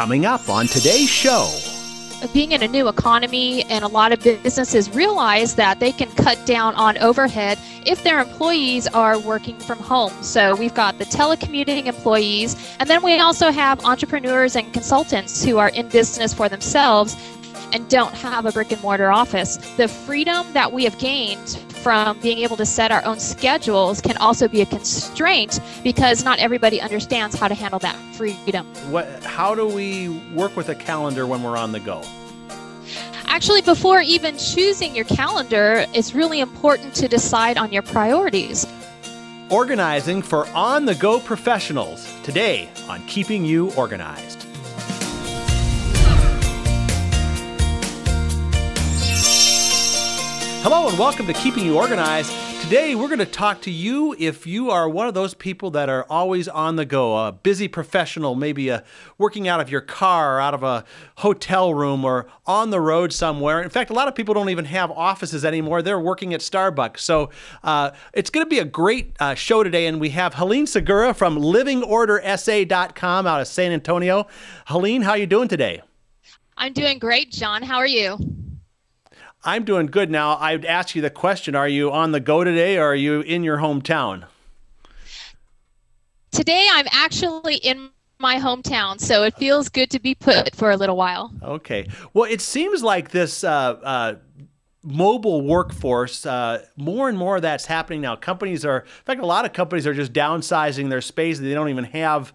Coming up on today's show. Being in a new economy, and a lot of businesses realize that they can cut down on overhead if their employees are working from home. So we've got the telecommuting employees, and then we also have entrepreneurs and consultants who are in business for themselves and don't have a brick and mortar office. The freedom that we have gained from being able to set our own schedules can also be a constraint because not everybody understands how to handle that freedom. How do we work with a calendar when we're on the go? Actually, before even choosing your calendar, it's really important to decide on your priorities. Organizing for on-the-go professionals, today on Keeping You Organized. Hello and welcome to Keeping You Organized. Today we're going to talk to you if you are one of those people that are always on the go, a busy professional, maybe working out of your car, out of a hotel room, or on the road somewhere. In fact, a lot of people don't even have offices anymore. They're working at Starbucks. So it's going to be a great show today, and we have Helene Segura from livingordersa.com out of San Antonio. Helene, how are you doing today? I'm doing great, John. How are you? I'm doing good. Now, I'd ask you the question, are you on the go today or are you in your hometown? Today, I'm actually in my hometown, so it feels good to be put for a little while. Okay. Well, it seems like this mobile workforce, more and more of that's happening now. Companies are, in fact, a lot of companies are just downsizing their space. They don't even have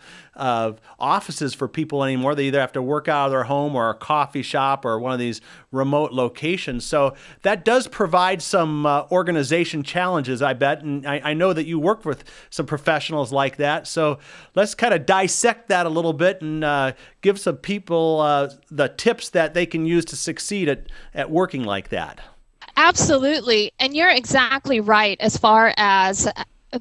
offices for people anymore. They either have to work out of their home or a coffee shop or one of these remote locations. So that does provide some organization challenges, I bet. And I know that you work with some professionals like that. So let's kind of dissect that a little bit and give some people the tips that they can use to succeed at working like that. Absolutely. And you're exactly right as far as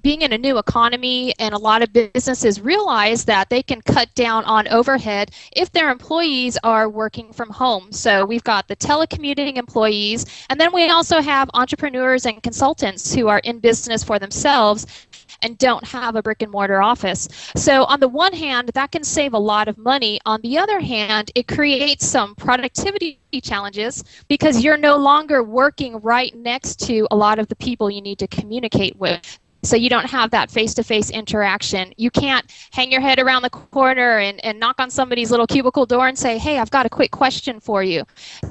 being in a new economy, and a lot of businesses realize that they can cut down on overhead if their employees are working from home. So we've got the telecommuting employees, and then we also have entrepreneurs and consultants who are in business for themselves and don't have a brick and mortar office. So on the one hand, that can save a lot of money. On the other hand, it creates some productivity challenges because you're no longer working right next to a lot of the people you need to communicate with. So you don't have that face-to-face interaction. You can't hang your head around the corner and knock on somebody's little cubicle door and say, hey, I've got a quick question for you.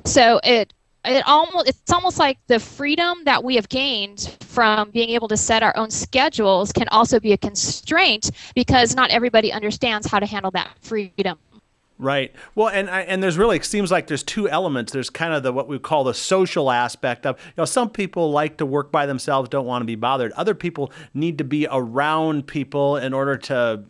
So it's almost like the freedom that we have gained from being able to set our own schedules can also be a constraint because not everybody understands how to handle that freedom. Right. Well, and there's really, it seems like there's two elements. There's kind of what we call the social aspect of, some people like to work by themselves, don't want to be bothered. Other people need to be around people in order to,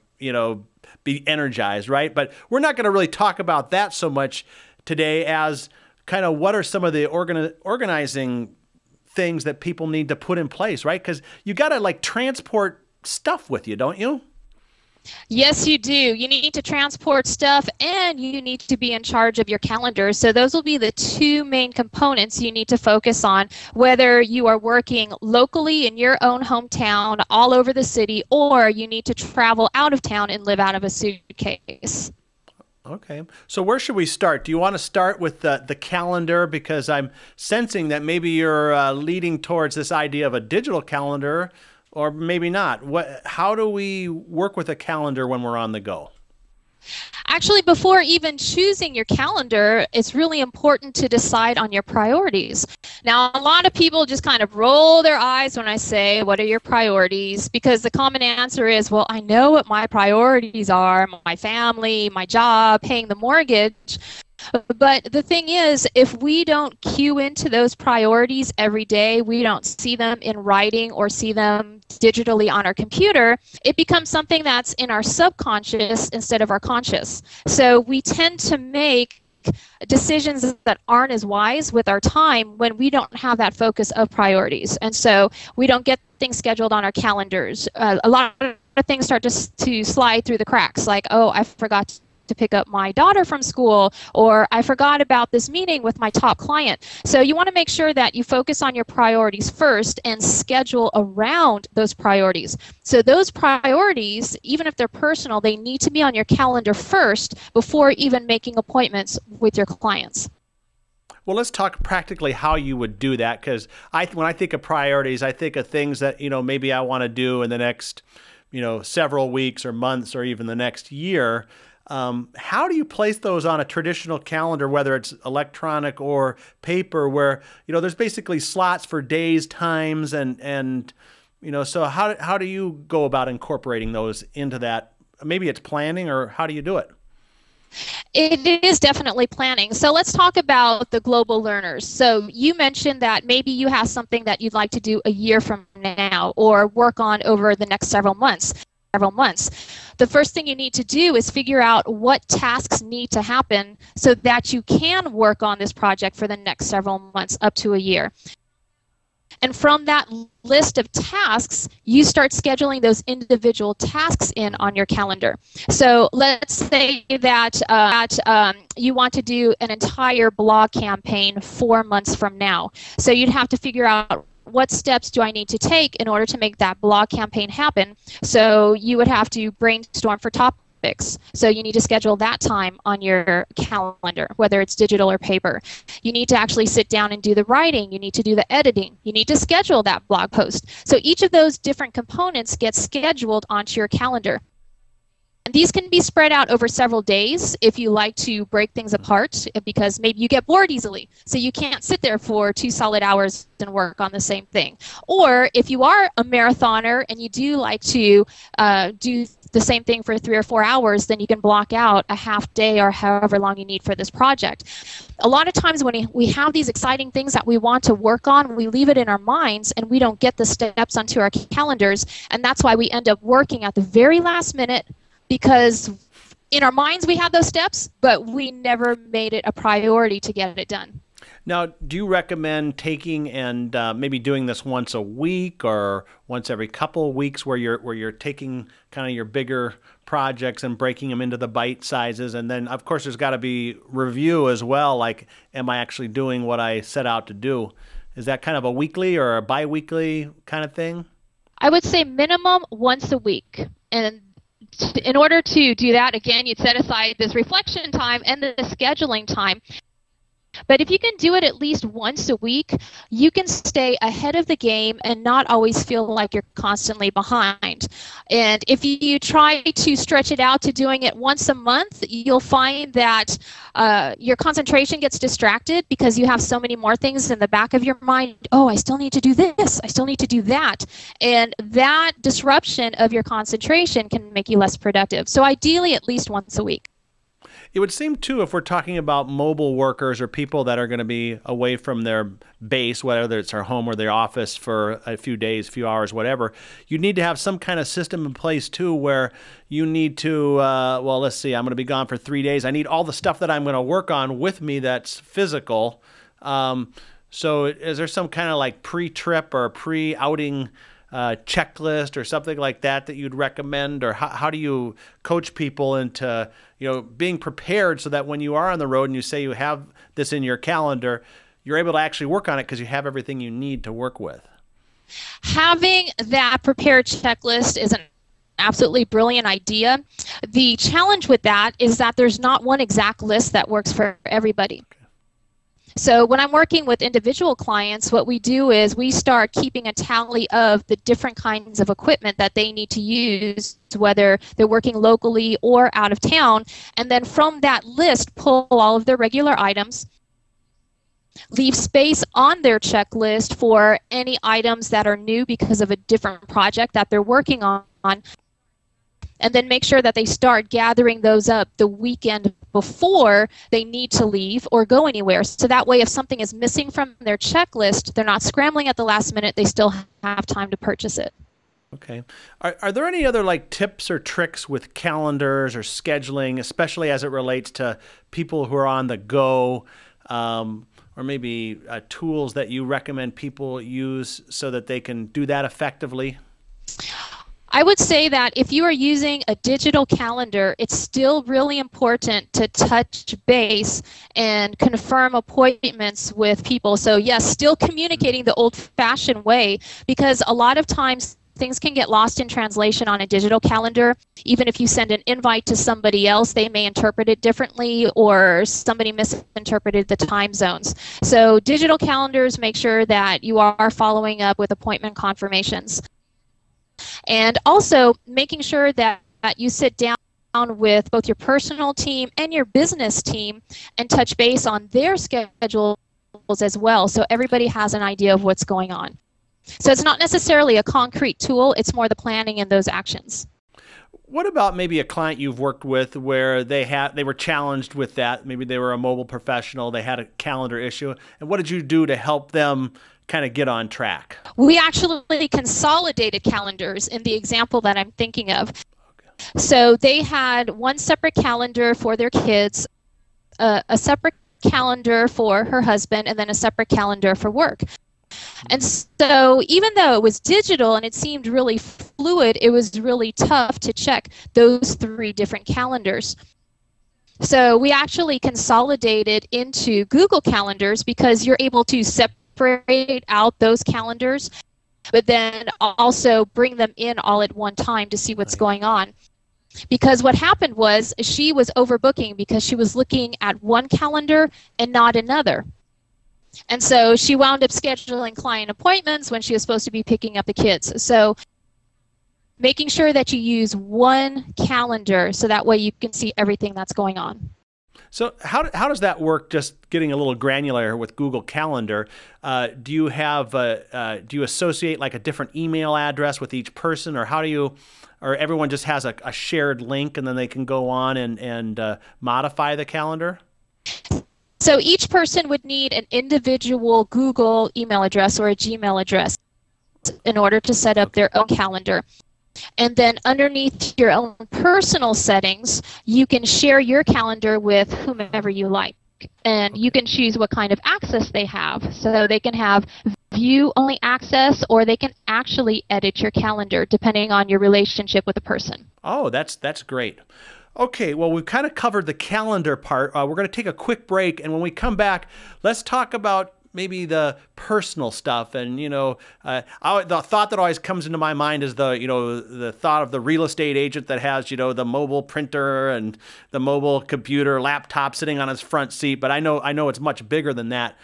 be energized, right? But we're not going to really talk about that so much today as kind of what are some of the organizing things that people need to put in place, right? Because you got to like transport stuff with you, don't you? Yes, you do. You need to transport stuff and you need to be in charge of your calendar. So those will be the two main components you need to focus on, whether you are working locally in your own hometown all over the city, or you need to travel out of town and live out of a suitcase. Okay. So where should we start? Do you want to start with the calendar? Because I'm sensing that maybe you're leading towards this idea of a digital calendar. Or maybe not. How do we work with a calendar when we're on the go? Actually, before even choosing your calendar, it's really important to decide on your priorities. Now, a lot of people just kind of roll their eyes when I say, what are your priorities? Because the common answer is, well, I know what my priorities are, my family, my job, paying the mortgage. But the thing is, if we don't cue into those priorities every day, we don't see them in writing or see them digitally on our computer, it becomes something that's in our subconscious instead of our conscious. So we tend to make decisions that aren't as wise with our time when we don't have that focus of priorities. And so we don't get things scheduled on our calendars. A lot of things start to slide through the cracks, like, oh, I forgot to pick up my daughter from school, or I forgot about this meeting with my top client. So you want to make sure that you focus on your priorities first and schedule around those priorities. So those priorities, even if they're personal, they need to be on your calendar first before even making appointments with your clients. Well, let's talk practically how you would do that, because when I think of priorities, I think of things that, maybe I want to do in the next, several weeks or months or even the next year. How do you place those on a traditional calendar, whether it's electronic or paper, where, there's basically slots for days, times, and so how do you go about incorporating those into that? Maybe it's planning, or how do you do it? It is definitely planning. So let's talk about the global learners. So you mentioned that maybe you have something that you'd like to do a year from now or work on over the next several months. The first thing you need to do is figure out what tasks need to happen so that you can work on this project for the next several months up to a year. And from that list of tasks, you start scheduling those individual tasks in on your calendar. So let's say that you want to do an entire blog campaign 4 months from now. So you'd have to figure out, what steps do I need to take in order to make that blog campaign happen? So you would have to brainstorm for topics. So you need to schedule that time on your calendar, whether it's digital or paper. You need to actually sit down and do the writing. You need to do the editing. You need to schedule that blog post. So each of those different components gets scheduled onto your calendar. And these can be spread out over several days if you like to break things apart, because maybe you get bored easily, so you can't sit there for 2 solid hours and work on the same thing. Or if you are a marathoner and you do like to do the same thing for 3 or 4 hours, then you can block out a half day or however long you need for this project. A lot of times when we have these exciting things that we want to work on, we leave it in our minds and we don't get the steps onto our calendars, and that's why we end up working at the very last minute, because in our minds we had those steps, but we never made it a priority to get it done. Now, do you recommend taking and maybe doing this once a week or once every couple of weeks, where you're taking kind of your bigger projects and breaking them into the bite sizes? And then, of course, there's got to be review as well. Like, am I actually doing what I set out to do? Is that kind of a weekly or a bi-weekly kind of thing? I would say minimum once a week. And in order to do that, again, you'd set aside this reflection time and the scheduling time. But if you can do it at least once a week, you can stay ahead of the game and not always feel like you're constantly behind. And if you try to stretch it out to doing it once a month, you'll find that your concentration gets distracted because you have so many more things in the back of your mind. Oh, I still need to do this. I still need to do that. And that disruption of your concentration can make you less productive. So ideally, at least once a week. It would seem, too, if we're talking about mobile workers or people that are going to be away from their base, whether it's their home or their office for a few days, few hours, whatever, you need to have some kind of system in place, too, where you need to, well, let's see, I'm going to be gone for 3 days. I need all the stuff that I'm going to work on with me that's physical. So is there some kind of like pre-trip or pre-outing checklist or something like that that you'd recommend? Or how do you coach people into being prepared so that when you are on the road and you say you have this in your calendar, you're able to actually work on it because you have everything you need to work with? Having that prepared checklist is an absolutely brilliant idea. The challenge with that is that there's not one exact list that works for everybody. Okay. So when I'm working with individual clients, what we do is we start keeping a tally of the different kinds of equipment that they need to use, whether they're working locally or out of town, and then from that list pull all of their regular items, leave space on their checklist for any items that are new because of a different project that they're working on, and then make sure that they start gathering those up the weekend before they need to leave or go anywhere. So that way, if something is missing from their checklist, they're not scrambling at the last minute, they still have time to purchase it. Okay. Are there any other like tips or tricks with calendars or scheduling, especially as it relates to people who are on the go, or maybe tools that you recommend people use so that they can do that effectively? I would say that if you are using a digital calendar, it's still really important to touch base and confirm appointments with people. So yes, still communicating the old-fashioned way, because a lot of times things can get lost in translation on a digital calendar. Even if you send an invite to somebody else, they may interpret it differently, or somebody misinterpreted the time zones. So digital calendars, make sure that you are following up with appointment confirmations. And also making sure that you sit down with both your personal team and your business team and touch base on their schedules as well, so everybody has an idea of what's going on. So it's not necessarily a concrete tool, it's more the planning and those actions. What about maybe a client you've worked with where they were challenged with that? Maybe they were a mobile professional, they had a calendar issue, and what did you do to help them kind of get on track? We actually consolidated calendars in the example that I'm thinking of. Okay. So they had one separate calendar for their kids, a separate calendar for her husband, and then a separate calendar for work. And so even though it was digital and it seemed really fluid, it was really tough to check those 3 different calendars. So we actually consolidated into Google Calendars, because you're able to separate out those calendars, but then also bring them in all at one time to see what's going on. Because what happened was she was overbooking because she was looking at one calendar and not another. And so she wound up scheduling client appointments when she was supposed to be picking up the kids. So making sure that you use one calendar so that way you can see everything that's going on. So how does that work, just getting a little granular with Google Calendar? Do you associate like a different email address with each person, or or everyone just has a shared link and then they can go on and modify the calendar? So each person would need an individual Google email address or a Gmail address in order to set up their own calendar. And then underneath your own personal settings, you can share your calendar with whomever you like. And you can choose what kind of access they have. So they can have view-only access, or they can actually edit your calendar depending on your relationship with the person. Oh, that's great. Okay, well, we've kind of covered the calendar part. We're going to take a quick break, and when we come back, let's talk about maybe the personal stuff. And, the thought that always comes into my mind is the thought of the real estate agent that has, the mobile printer and the mobile computer, laptop sitting on his front seat. But I know it's much bigger than that.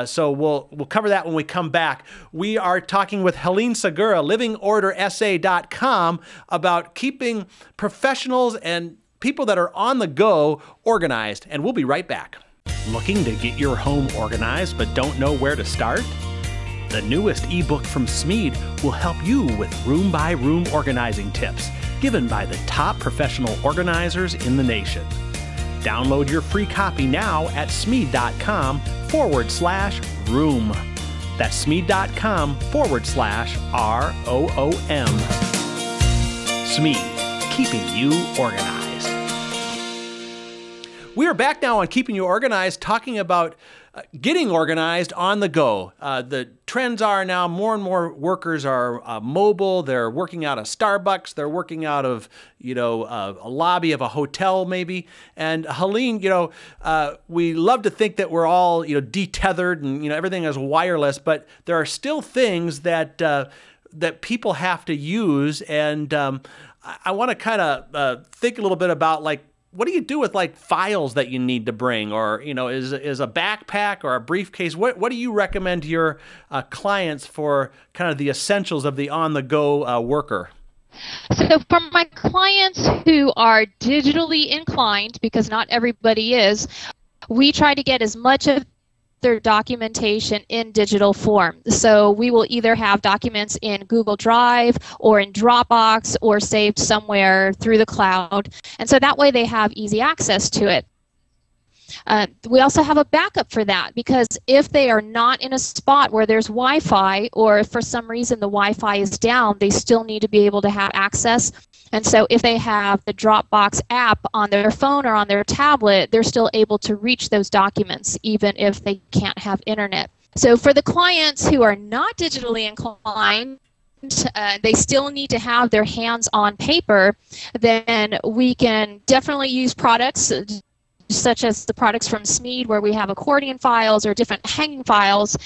So we'll cover that when we come back. We are talking with Helene Segura, livingordersa.com, about keeping professionals and people that are on the go organized. And we'll be right back. Looking to get your home organized but don't know where to start? The newest ebook from Smead will help you with room-by-room organizing tips given by the top professional organizers in the nation. Download your free copy now at smead.com/room. That's smead.com/ROOM. Smead, keeping you organized. We are back now on Keeping You Organized, talking about getting organized on the go. The trends are now more and more workers are mobile. They're working out of Starbucks. They're working out of, a lobby of a hotel maybe. And Helene, we love to think that we're all, detethered and, everything is wireless, but there are still things that that people have to use. And I want to kind of think a little bit about, like, what do you do with like files that you need to bring, or is a backpack or a briefcase? What do you recommend to your clients for kind of the essentials of the on-the-go worker? So for my clients who are digitally inclined, because not everybody is, we try to get as much of their documentation in digital form. So we will either have documents in Google Drive or in Dropbox or saved somewhere through the cloud. And so that way they have easy access to it. We also have a backup for that, because if they are not in a spot where there's Wi-Fi, or if for some reason the Wi-Fi is down, they still need to be able to have access. And so if they have the Dropbox app on their phone or on their tablet, they're still able to reach those documents even if they can't have internet. So for the clients who are not digitally inclined, they still need to have their hands on paper, then we can definitely use products such as the products from Smead, where we have accordion files or different hanging files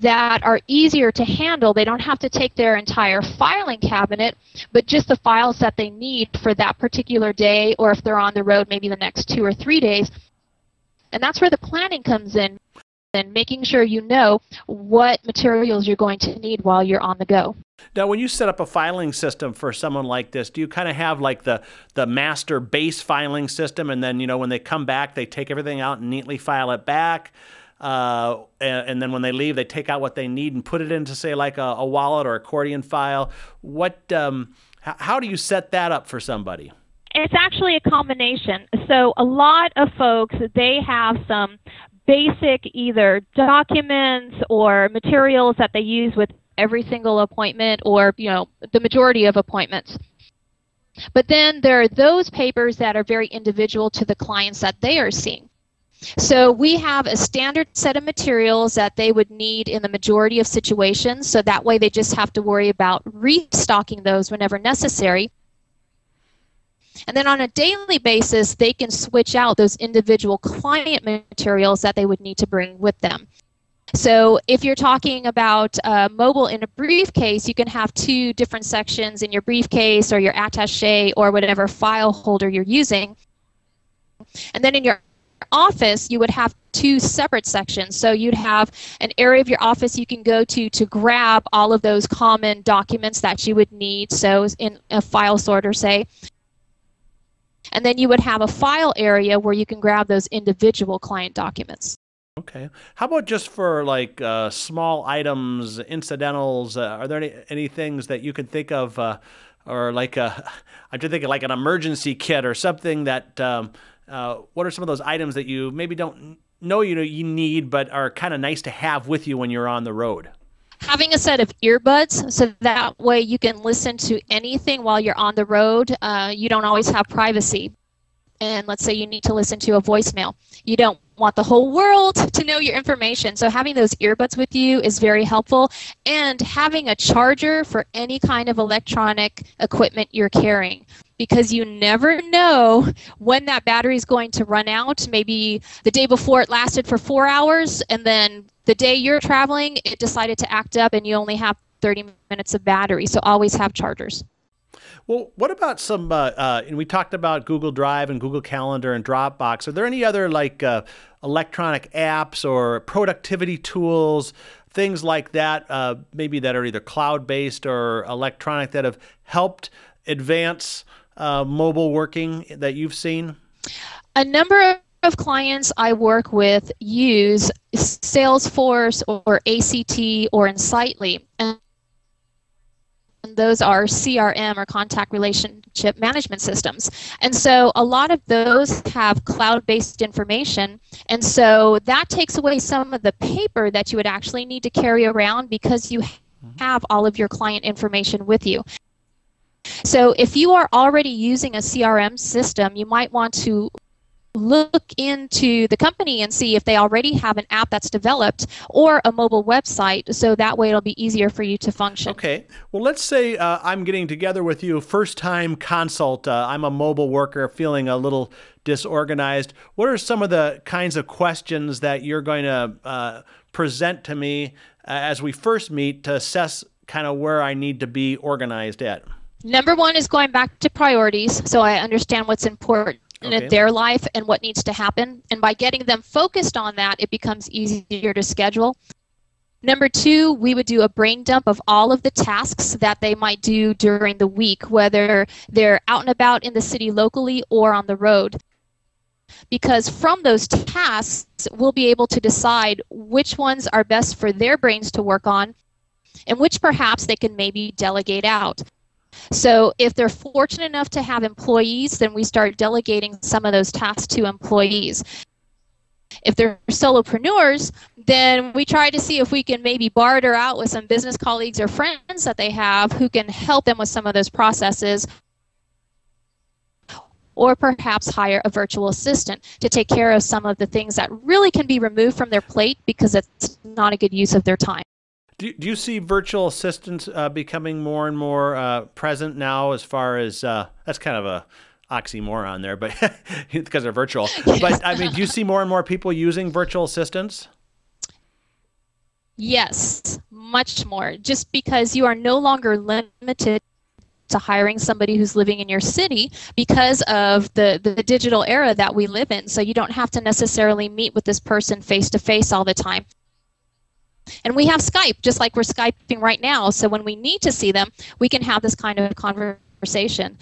that are easier to handle. They don't have to take their entire filing cabinet, but just the files that they need for that particular day, or if they're on the road maybe the next 2 or 3 days. And that's where the planning comes in, and making sure you know what materials you're going to need while you're on the go. Now, when you set up a filing system for someone like this, do you kind of have like the master base filing system, and then, you know, when they come back, they take everything out and neatly file it back? And then when they leave, they take out what they need and put it into, say, like a wallet or accordion file. How do you set that up for somebody? It's actually a combination. So a lot of folks, they have some basic either documents or materials that they use with every single appointment, or, you know, the majority of appointments. But then there are those papers that are very individual to the clients that they are seeing. So we have a standard set of materials that they would need in the majority of situations, so that way they just have to worry about restocking those whenever necessary. And then on a daily basis, they can switch out those individual client materials that they would need to bring with them. So if you're talking about mobile in a briefcase, you can have 2 different sections in your briefcase or your attaché or whatever file holder you're using. And then in your office, you would have 2 separate sections. So you'd have an area of your office you can go to grab all of those common documents that you would need, so in a file sorter, say. And then you would have a file area where you can grab those individual client documents. Okay. How about just for like small items, incidentals? Are there any things that you can think of, or like I'm just thinking like an emergency kit or something that? What are some of those items that you maybe don't know you need, but are kind of nice to have with you when you're on the road? Having a set of earbuds, so that way you can listen to anything while you're on the road. You don't always have privacy. And let's say you need to listen to a voicemail. You don't want the whole world to know your information. So having those earbuds with you is very helpful. And having a charger for any kind of electronic equipment you're carrying, because you never know when that battery is going to run out. Maybe the day before it lasted for 4 hours, and then the day you're traveling, it decided to act up and you only have 30 minutes of battery. So always have chargers. Well, what about some, and we talked about Google Drive and Google Calendar and Dropbox. Are there any other like electronic apps or productivity tools, things like that, maybe that are either cloud-based or electronic, that have helped advance mobile working that you've seen? A number of clients I work with use Salesforce or ACT or Insightly. And those are CRM or contact relationship management systems. And so a lot of those have cloud-based information. And so that takes away some of the paper that you would actually need to carry around, because you have all of your client information with you. So if you are already using a CRM system, you might want to look into the company and see if they already have an app that's developed or a mobile website, so that way it'll be easier for you to function. Okay. Well, let's say I'm getting together with you, first-time consult. I'm a mobile worker feeling a little disorganized. What are some of the kinds of questions that you're going to present to me as we first meet to assess kind of where I need to be organized at? Number 1 is going back to priorities, so I understand what's important in their life and what needs to happen. And by getting them focused on that, it becomes easier to schedule. Number 2, we would do a brain dump of all of the tasks that they might do during the week, whether they're out and about in the city locally or on the road. Because from those tasks, we'll be able to decide which ones are best for their brains to work on and which perhaps they can maybe delegate out. So if they're fortunate enough to have employees, then we start delegating some of those tasks to employees. If they're solopreneurs, then we try to see if we can maybe barter out with some business colleagues or friends that they have who can help them with some of those processes, or perhaps hire a virtual assistant to take care of some of the things that really can be removed from their plate because it's not a good use of their time. Do you see virtual assistants becoming more and more present now as far as, that's kind of a oxymoron there, but because they're virtual. But I mean, do you see more and more people using virtual assistants? Yes, much more. Just because you are no longer limited to hiring somebody who's living in your city because of the digital era that we live in. So you don't have to necessarily meet with this person face to face all the time. And we have Skype, just like we're Skyping right now. So when we need to see them, we can have this kind of conversation.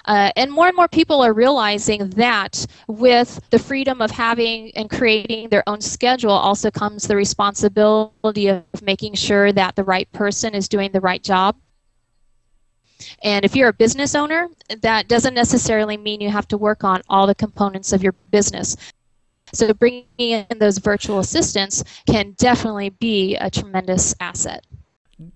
And more people are realizing that with the freedom of having and creating their own schedule also comes the responsibility of making sure that the right person is doing the right job. And if you're a business owner, that doesn't necessarily mean you have to work on all the components of your business. So bringing in those virtual assistants can definitely be a tremendous asset.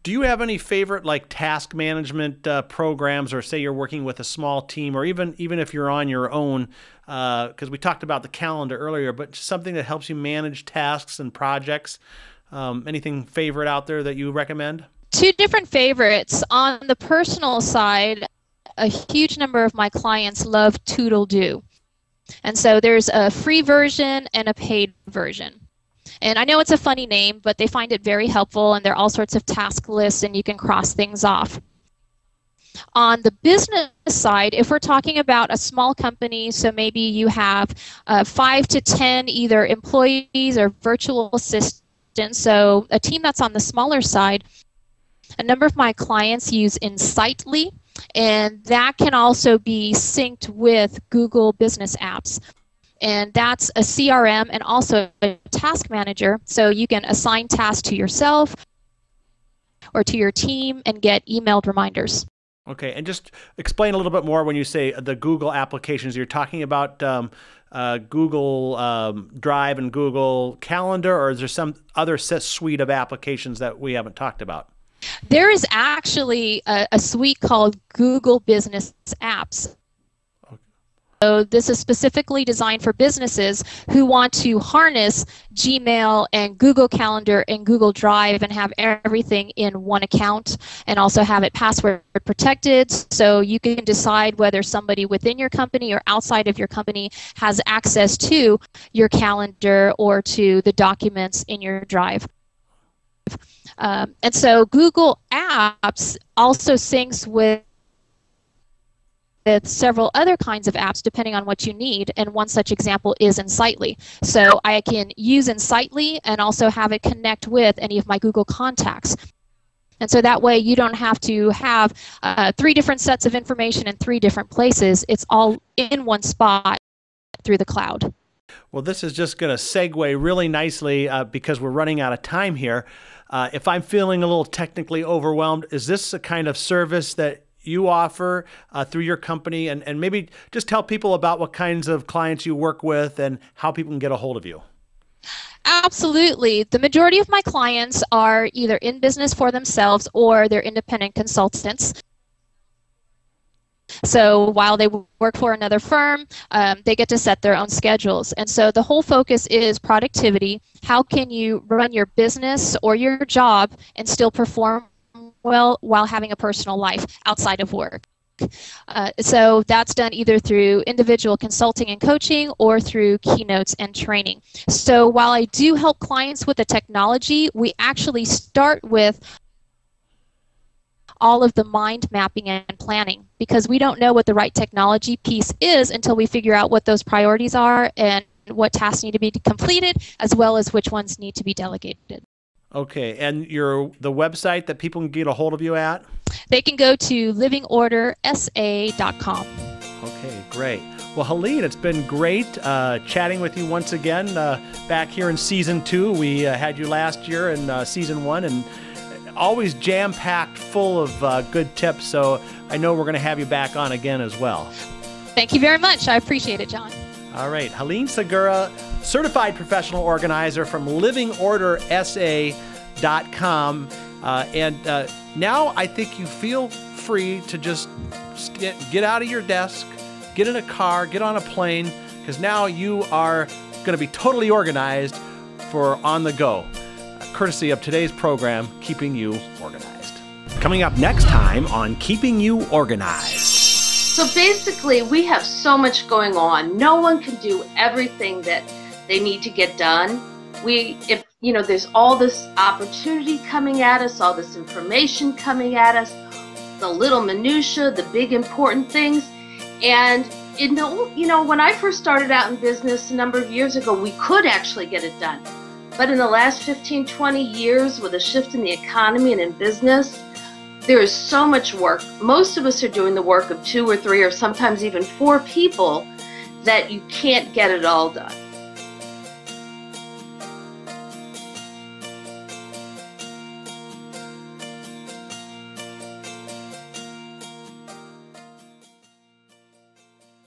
Do you have any favorite like task management programs, or say you're working with a small team, or even if you're on your own, because we talked about the calendar earlier, but something that helps you manage tasks and projects? Anything favorite out there that you recommend? Two different favorites. On the personal side, a huge number of my clients love ToodleDo. And so there's a free version and a paid version. And I know it's a funny name, but they find it very helpful, and there are all sorts of task lists, and you can cross things off. On the business side, if we're talking about a small company, so maybe you have 5 to 10 either employees or virtual assistants, so a team that's on the smaller side, a number of my clients use Insightly, and that can also be synced with Google Business Apps. And that's a CRM and also a task manager, so you can assign tasks to yourself or to your team and get emailed reminders. Okay, and just explain a little bit more when you say the Google applications. You're talking about Google Drive and Google Calendar, or is there some other suite of applications that we haven't talked about? There is actually a suite called Google Business Apps. So this is specifically designed for businesses who want to harness Gmail and Google Calendar and Google Drive and have everything in one account, and also have it password protected, so you can decide whether somebody within your company or outside of your company has access to your calendar or to the documents in your Drive. And so Google Apps also syncs with several other kinds of apps depending on what you need, and one such example is Insightly. So I can use Insightly and also have it connect with any of my Google contacts. And so that way you don't have to have 3 different sets of information in 3 different places. It's all in one spot through the cloud. Well, this is just going to segue really nicely because we're running out of time here. If I'm feeling a little technically overwhelmed, is this a kind of service that you offer through your company? And maybe just tell people about what kinds of clients you work with and how people can get a hold of you. Absolutely. The majority of my clients are either in business for themselves or they're independent consultants. So while they work for another firm, they get to set their own schedules. And so the whole focus is productivity. How can you run your business or your job and still perform well while having a personal life outside of work? So that's done either through individual consulting and coaching or through keynotes and training. So while I do help clients with the technology, we actually start with all of the mind mapping and planning, because we don't know what the right technology piece is until we figure out what those priorities are and what tasks need to be completed, as well as which ones need to be delegated. Okay, and the website that people can get a hold of you at? They can go to livingordersa.com. Okay, great. Well, Helene, it's been great chatting with you once again back here in Season 2. We had you last year in Season 1, and always jam-packed full of good tips, so I know we're going to have you back on again as well. Thank you very much. I appreciate it, John. All right. Helene Segura, Certified Professional Organizer from livingordersa.com. And now I think you feel free to just get out of your desk, get in a car, get on a plane, because now you are going to be totally organized for on the go. courtesy of today's program, Keeping You Organized. Coming up next time on Keeping You Organized. So basically, we have so much going on. No one can do everything that they need to get done. There's all this opportunity coming at us, all this information coming at us, the little minutia, the big important things. And when I first started out in business a number of years ago, we could actually get it done. But in the last 15, 20 years, with a shift in the economy and in business, there is so much work. Most of us are doing the work of 2 or 3 or sometimes even 4 people that you can't get it all done.